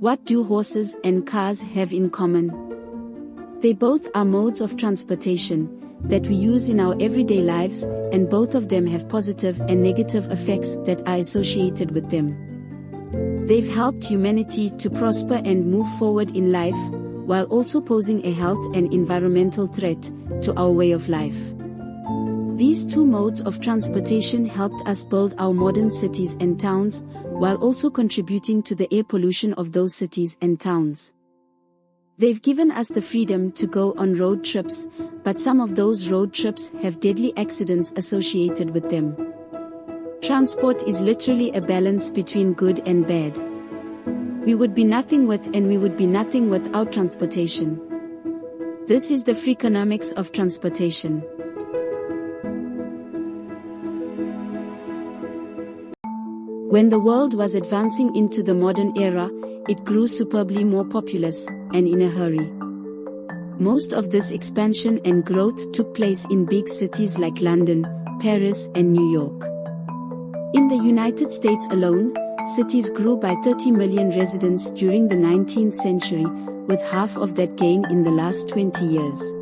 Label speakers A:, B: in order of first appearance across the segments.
A: What do horses and cars have in common? They both are modes of transportation that we use in our everyday lives, and both of them have positive and negative effects that are associated with them. They've helped humanity to prosper and move forward in life, while also posing a health and environmental threat to our way of life. These two modes of transportation helped us build our modern cities and towns, while also contributing to the air pollution of those cities and towns. They've given us the freedom to go on road trips, but some of those road trips have deadly accidents associated with them. Transport is literally a balance between good and bad. We would be nothing with and we would be nothing without transportation. This is the Freakonomics of transportation. When the world was advancing into the modern era, it grew superbly more populous, and in a hurry. Most of this expansion and growth took place in big cities like London, Paris, and New York. In the United States alone, cities grew by 30 million residents during the 19th century, with half of that gain in the last 20 years.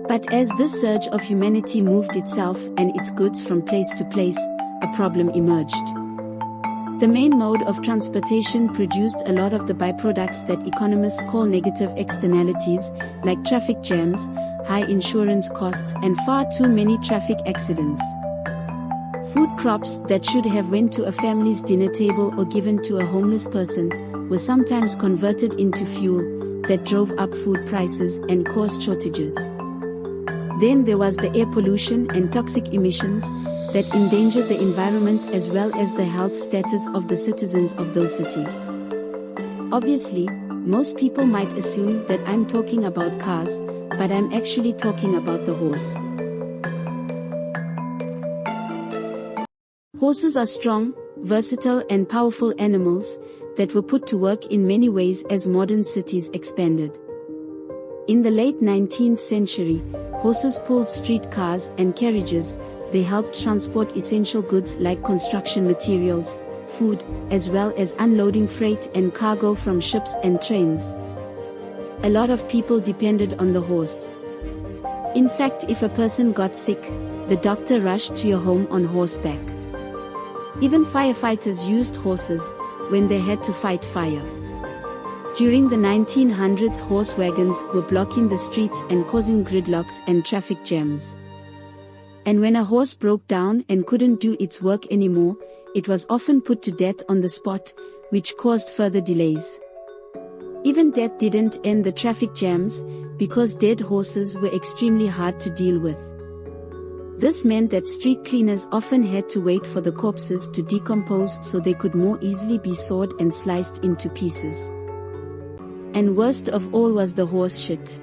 A: But as this surge of humanity moved itself and its goods from place to place, a problem emerged. The main mode of transportation produced a lot of the byproducts that economists call negative externalities, like traffic jams, high insurance costs, and far too many traffic accidents. Food crops that should have went to a family's dinner table or given to a homeless person were sometimes converted into fuel that drove up food prices and caused shortages. Then there was the air pollution and toxic emissions that endangered the environment as well as the health status of the citizens of those cities. Obviously, most people might assume that I'm talking about cars, but I'm actually talking about the horse. Horses are strong, versatile and powerful animals that were put to work in many ways as modern cities expanded. In the late 19th century, horses pulled streetcars and carriages. They helped transport essential goods like construction materials, food, as well as unloading freight and cargo from ships and trains. A lot of people depended on the horse. In fact, if a person got sick, the doctor rushed to your home on horseback. Even firefighters used horses when they had to fight fire. During the 1900s, horse wagons were blocking the streets and causing gridlocks and traffic jams. And when a horse broke down and couldn't do its work anymore, it was often put to death on the spot, which caused further delays. Even death didn't end the traffic jams, because dead horses were extremely hard to deal with. This meant that street cleaners often had to wait for the corpses to decompose so they could more easily be sawed and sliced into pieces. And worst of all was the horse shit.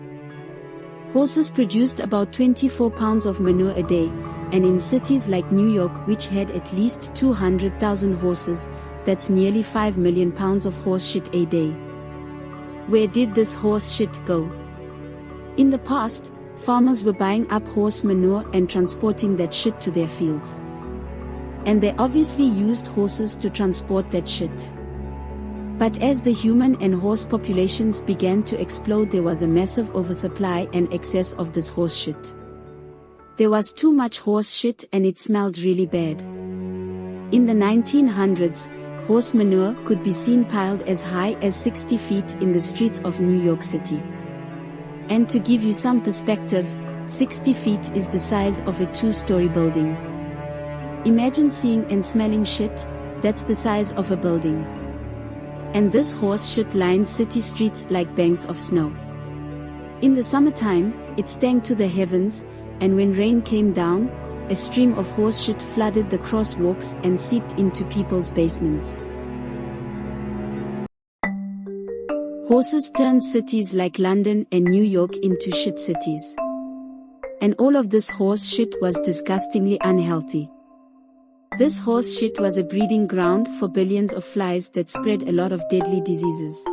A: Horses produced about 24 pounds of manure a day, and in cities like New York, which had at least 200,000 horses, that's nearly 5 million pounds of horse shit a day. Where did this horse shit go? In the past, farmers were buying up horse manure and transporting that shit to their fields. And they obviously used horses to transport that shit. But as the human and horse populations began to explode, there was a massive oversupply and excess of this horse shit. There was too much horse shit and it smelled really bad. In the 1900s, horse manure could be seen piled as high as 60 feet in the streets of New York City. And to give you some perspective, 60 feet is the size of a 2-story building. Imagine seeing and smelling shit, that's the size of a building. And this horse shit lined city streets like banks of snow. In the summertime, it stank to the heavens, and when rain came down, a stream of horse shit flooded the crosswalks and seeped into people's basements. Horses turned cities like London and New York into shit cities. And all of this horse shit was disgustingly unhealthy. This horse shit was a breeding ground for billions of flies that spread a lot of deadly diseases.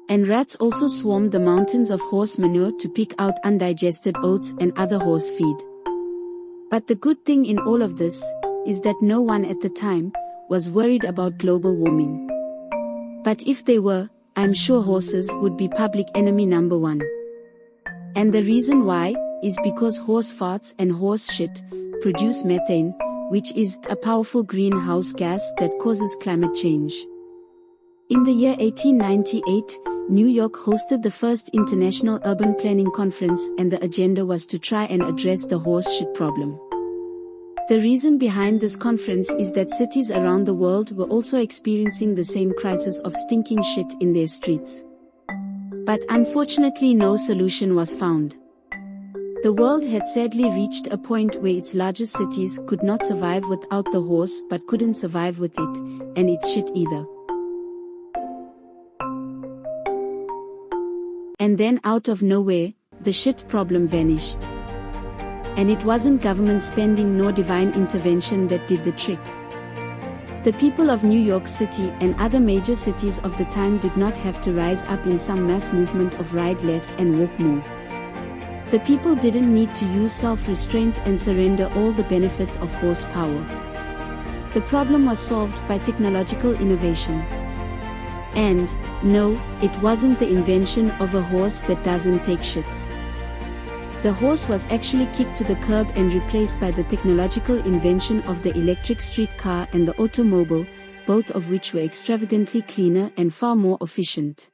A: And rats also swarmed the mountains of horse manure to pick out undigested oats and other horse feed. But the good thing in all of this is that no one at the time was worried about global warming. But if they were, I'm sure horses would be public enemy number one. And the reason why is because horse farts and horse shit produce methane, which is a powerful greenhouse gas that causes climate change. In the year 1898, New York hosted the first International Urban Planning Conference, and the agenda was to try and address the horse shit problem. The reason behind this conference is that cities around the world were also experiencing the same crisis of stinking shit in their streets. But unfortunately no solution was found. The world had sadly reached a point where its largest cities could not survive without the horse but couldn't survive with it, and its shit either. And then out of nowhere, the shit problem vanished. And it wasn't government spending nor divine intervention that did the trick. The people of New York City and other major cities of the time did not have to rise up in some mass movement of ride less and walk more. The people didn't need to use self-restraint and surrender all the benefits of horsepower. The problem was solved by technological innovation. And, no, it wasn't the invention of a horse that doesn't take shits. The horse was actually kicked to the curb and replaced by the technological invention of the electric streetcar and the automobile, both of which were extravagantly cleaner and far more efficient.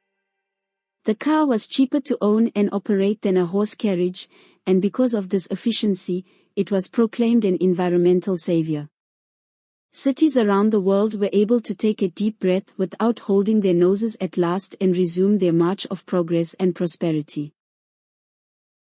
A: The car was cheaper to own and operate than a horse carriage, and because of this efficiency, it was proclaimed an environmental savior. Cities around the world were able to take a deep breath without holding their noses at last and resume their march of progress and prosperity.